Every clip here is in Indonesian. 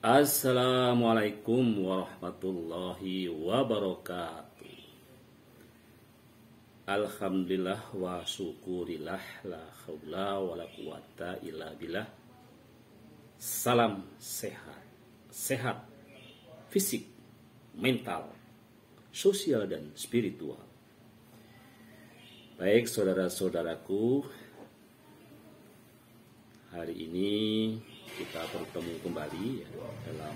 Assalamualaikum warahmatullahi wabarakatuh. Alhamdulillah wa syukurillah, la haula wa la quwata illa billah. Salam sehat. Sehat fisik, mental, sosial dan spiritual. Baik saudara-saudaraku, hari ini kita bertemu kembali ya, dalam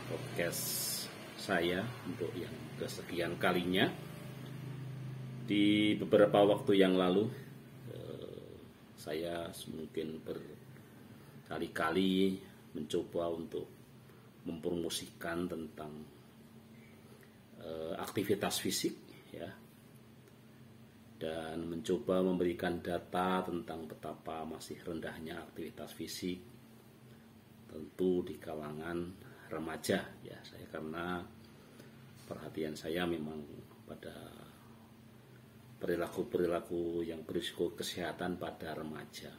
podcast saya untuk yang kesekian kalinya. Di beberapa waktu yang lalu saya mungkin berkali-kali mencoba untuk mempromosikan tentang aktivitas fisik ya, dan mencoba memberikan data tentang betapa masih rendahnya aktivitas fisik, tentu di kalangan remaja ya. Saya karena perhatian saya memang pada perilaku-perilaku yang berisiko kesehatan pada remaja.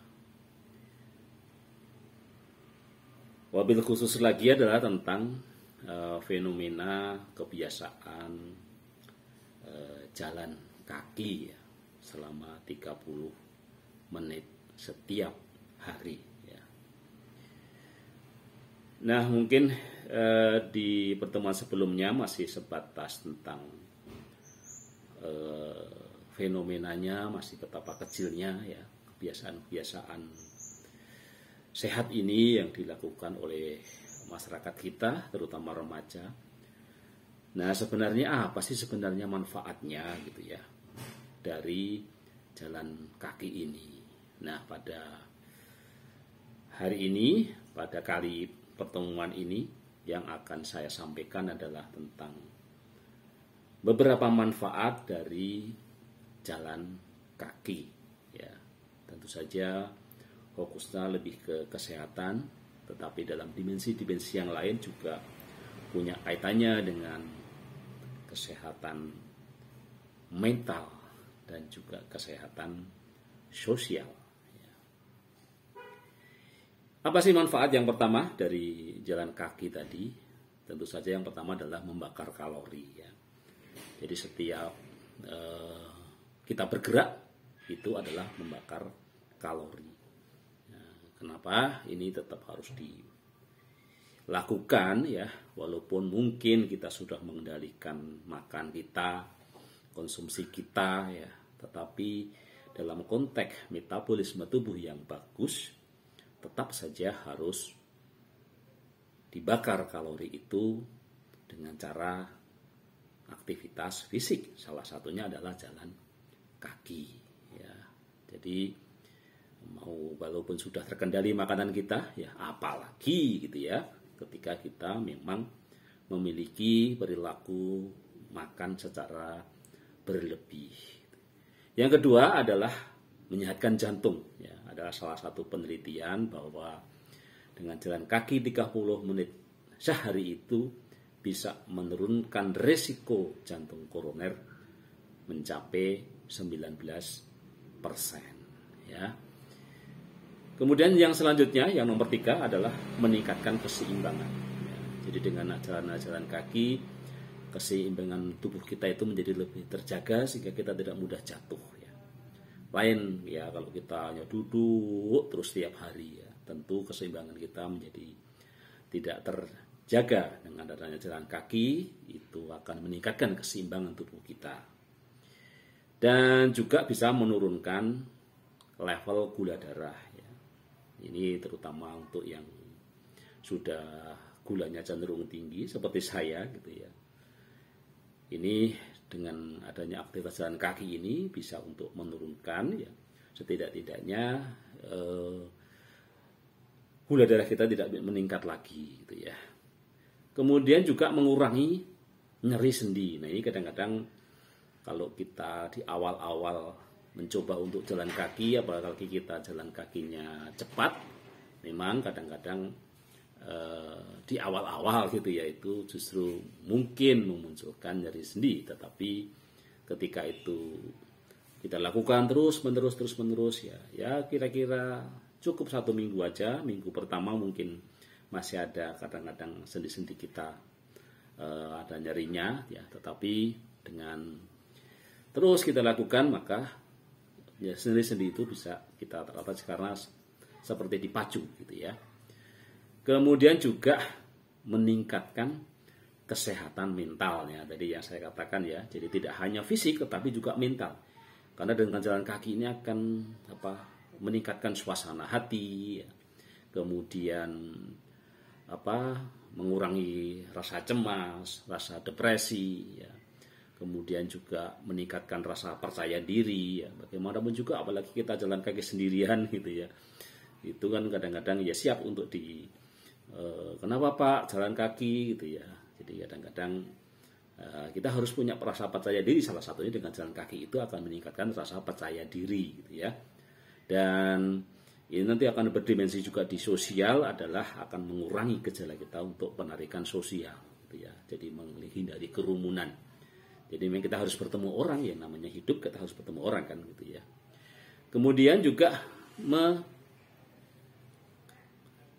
Wabil khusus lagi adalah tentang fenomena kebiasaan jalan kaki ya, selama 30 menit setiap hari ya. Nah, mungkin di pertemuan sebelumnya masih sebatas tentang fenomenanya, masih betapa kecilnya ya kebiasaan-kebiasaan sehat ini yang dilakukan oleh masyarakat kita, terutama remaja. Nah, sebenarnya apa sih sebenarnya manfaatnya gitu ya dari jalan kaki ini. Nah, pada hari ini, pada kali pertemuan ini, yang akan saya sampaikan adalah tentang beberapa manfaat dari jalan kaki ya. Tentu saja fokusnya lebih ke kesehatan, tetapi dalam dimensi-dimensi yang lain juga punya kaitannya dengan kesehatan mental dan juga kesehatan sosial. Apa sih manfaat yang pertama dari jalan kaki tadi? Tentu saja yang pertama adalah membakar kalori ya. Jadi setiap kita bergerak itu adalah membakar kalori. Nah, kenapa ini tetap harus dilakukan ya, walaupun mungkin kita sudah mengendalikan makan kita, konsumsi kita ya, tetapi dalam konteks metabolisme tubuh yang bagus tetap saja harus dibakar kalori itu dengan cara aktivitas fisik. Salah satunya adalah jalan kaki ya. Jadi walaupun sudah terkendali makanan kita ya, apalagi gitu ya ketika kita memang memiliki perilaku makan secara berlebih. Yang kedua adalah menyehatkan jantung ya. Adalah salah satu penelitian bahwa dengan jalan kaki 30 menit sehari itu bisa menurunkan resiko jantung koroner mencapai 19% ya. Kemudian yang selanjutnya, yang nomor 3 adalah meningkatkan keseimbangan ya. Jadi dengan jalan kaki, keseimbangan tubuh kita itu menjadi lebih terjaga sehingga kita tidak mudah jatuh ya. Lain ya kalau kita hanya duduk terus setiap hari ya, tentu keseimbangan kita menjadi tidak terjaga. Dengan adanya jalan kaki itu akan meningkatkan keseimbangan tubuh kita dan juga bisa menurunkan level gula darah ya. Ini terutama untuk yang sudah gulanya cenderung tinggi seperti saya gitu ya. Ini dengan adanya aktivitas jalan kaki ini bisa untuk menurunkan ya, setidak-tidaknya gula darah kita tidak meningkat lagi gitu ya. Kemudian juga mengurangi nyeri sendi. Nah, ini kadang-kadang kalau kita di awal-awal mencoba untuk jalan kaki, apalagi kita jalan kakinya cepat, memang kadang-kadang di awal-awal gitu ya, itu justru mungkin memunculkan nyeri sendi. Tetapi ketika itu kita lakukan terus menerus ya kira-kira cukup 1 minggu aja. Minggu pertama mungkin masih ada kadang-kadang sendi-sendi kita ada nyerinya ya, tetapi dengan terus kita lakukan maka ya sendi-sendi itu bisa kita atasi karena seperti dipacu gitu ya. Kemudian juga meningkatkan kesehatan mentalnya tadi yang saya katakan ya. Jadi tidak hanya fisik tetapi juga mental. Karena dengan jalan kaki ini akan meningkatkan suasana hati ya. Kemudian mengurangi rasa cemas, rasa depresi ya. Kemudian juga meningkatkan rasa percaya diri ya. Bagaimanapun juga apalagi kita jalan kaki sendirian gitu ya. Itu kan kadang-kadang ya siap untuk kenapa Pak jalan kaki gitu ya. Jadi kadang-kadang kita harus punya rasa percaya diri, salah satunya dengan jalan kaki itu akan meningkatkan rasa percaya diri gitu ya. Dan ini nanti akan berdimensi juga di sosial adalah akan mengurangi gejala kita untuk penarikan sosial gitu ya. Jadi menghindari kerumunan. Jadi memang kita harus bertemu orang ya, namanya hidup kita harus bertemu orang kan gitu ya. Kemudian juga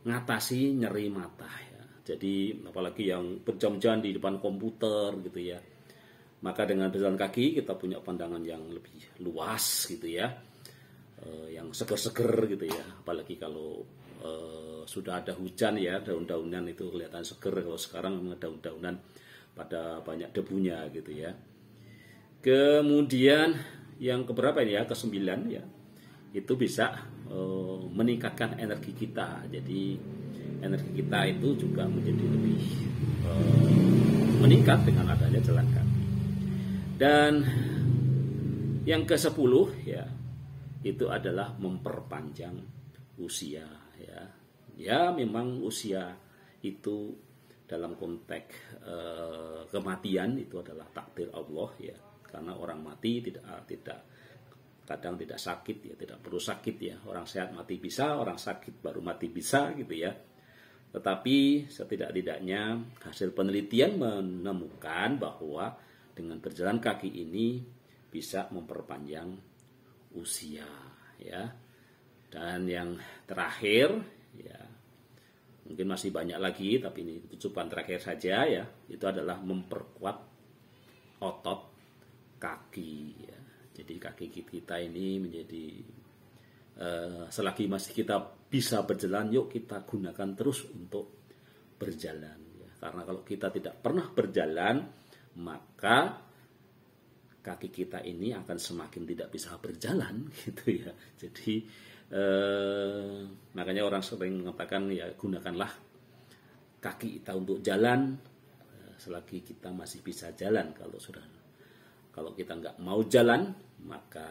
mengatasi nyeri mata ya. Jadi apalagi yang berjam-jam di depan komputer gitu ya. Maka dengan berjalan kaki kita punya pandangan yang lebih luas gitu ya. Yang seger-seger gitu ya. Apalagi kalau sudah ada hujan ya, daun-daunan itu kelihatan seger. Kalau sekarang memang daun-daunan pada banyak debunya gitu ya. Kemudian yang keberapa ini ya, ke-9 ya. Itu bisa meningkatkan energi kita. Jadi energi kita itu juga menjadi lebih meningkat dengan adanya jalan kaki. Dan yang ke-10 ya, itu adalah memperpanjang usia ya. Ya memang usia itu dalam konteks kematian itu adalah takdir Allah ya. Karena orang mati kadang tidak sakit ya, tidak perlu sakit ya. Orang sehat mati bisa, orang sakit baru mati bisa gitu ya. Tetapi setidak-tidaknya hasil penelitian menemukan bahwa dengan berjalan kaki ini bisa memperpanjang usia ya. Dan yang terakhir ya, mungkin masih banyak lagi tapi ini tutupan terakhir saja ya, itu adalah memperkuat otot kaki ya. Jadi kaki kita ini menjadi selagi masih kita bisa berjalan, yuk kita gunakan terus untuk berjalan ya. Karena kalau kita tidak pernah berjalan, maka kaki kita ini akan semakin tidak bisa berjalan gitu ya. Jadi makanya orang sering mengatakan ya gunakanlah kaki kita untuk jalan selagi kita masih bisa jalan. Kalau kita nggak mau jalan, maka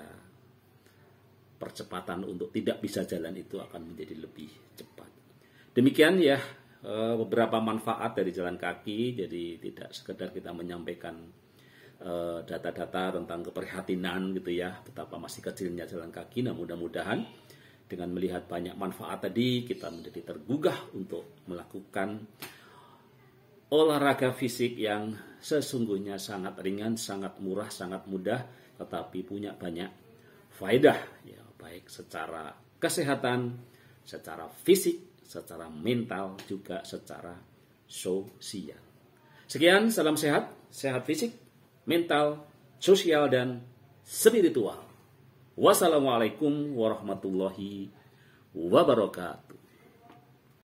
percepatan untuk tidak bisa jalan itu akan menjadi lebih cepat. Demikian ya beberapa manfaat dari jalan kaki. Jadi tidak sekedar kita menyampaikan data-data tentang keprihatinan gitu ya, betapa masih kecilnya jalan kaki. Nah mudah-mudahan dengan melihat banyak manfaat tadi kita menjadi tergugah untuk melakukan olahraga fisik yang sesungguhnya sangat ringan, sangat murah, sangat mudah, tetapi punya banyak faedah ya, baik secara kesehatan, secara fisik, secara mental, juga secara sosial. Sekian, salam sehat, sehat fisik, mental, sosial, dan spiritual. Wassalamualaikum warahmatullahi wabarakatuh.